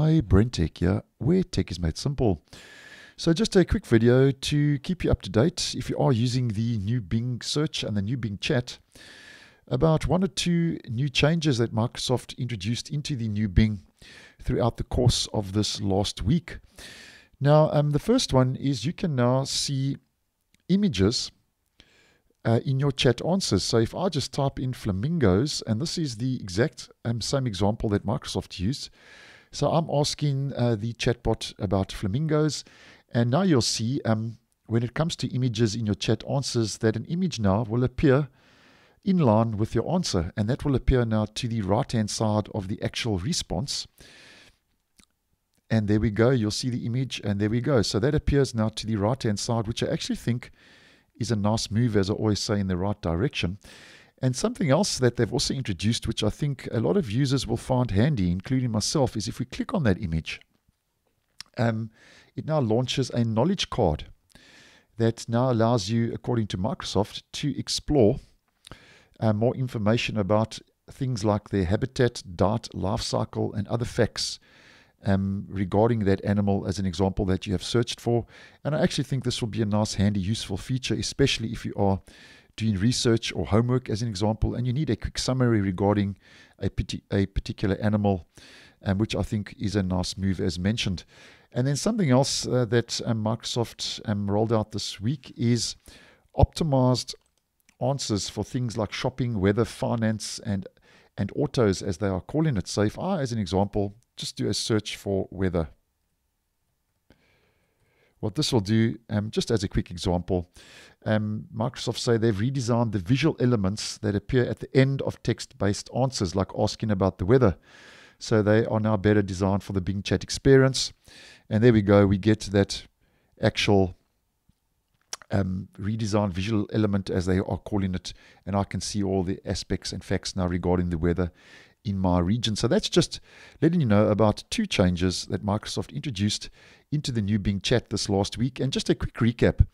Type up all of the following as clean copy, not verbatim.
Hi, BrenTech here, where tech is made simple. So just a quick video to keep you up to date if you are using the new Bing search and the new Bing chat about one or two new changes that Microsoft introduced into the new Bing throughout the course of this last week. Now, the first one is you can now see images in your chat answers. So if I just type in flamingos, and this is the exact same example that Microsoft used. So I'm asking the chatbot about flamingos, and now you'll see when it comes to images in your chat answers that an image now will appear in line with your answer, and that will appear now to the right-hand side of the actual response. And there we go, you'll see the image, and there we go. So that appears now to the right-hand side, which I actually think is a nice move, as I always say, in the right direction. And something else that they've also introduced, which I think a lot of users will find handy, including myself, is if we click on that image, it now launches a knowledge card that now allows you, according to Microsoft, to explore more information about things like their habitat, diet, life cycle, and other facts regarding that animal, as an example, that you have searched for. And I actually think this will be a nice, handy, useful feature, especially if you are doing research or homework, as an example, and you need a quick summary regarding a particular animal, which I think is a nice move, as mentioned. And then something else that Microsoft rolled out this week is optimized answers for things like shopping, weather, finance, and autos, as they are calling it. So if I, as an example, just do a search for weather, what this will do, just as a quick example, Microsoft say they've redesigned the visual elements that appear at the end of text-based answers, like asking about the weather. So they are now better designed for the Bing chat experience. And there we go, we get that actual redesigned visual element, as they are calling it, and I can see all the aspects and facts now regarding the weather in my region. So that's just letting you know about two changes that Microsoft introduced into the new Bing chat this last week. And just a quick recap,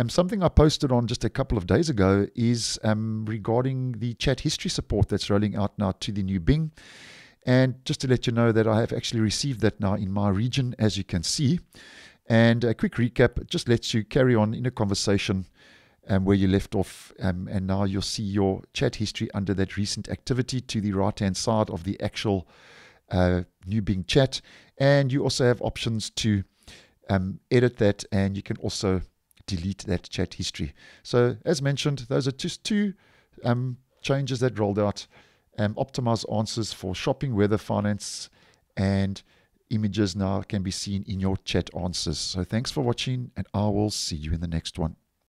something I posted on just a couple of days ago is regarding the chat history support that's rolling out now to the new Bing. And just to let you know that I have actually received that now in my region, as you can see. And a quick recap just lets you carry on in a conversation where you left off, and now you'll see your chat history under that recent activity to the right-hand side of the actual new Bing chat. And you also have options to edit that, and you can also delete that chat history. So as mentioned, those are just two changes that rolled out. Optimized answers for shopping, weather, finance, and images now can be seen in your chat answers. So thanks for watching, and I will see you in the next one.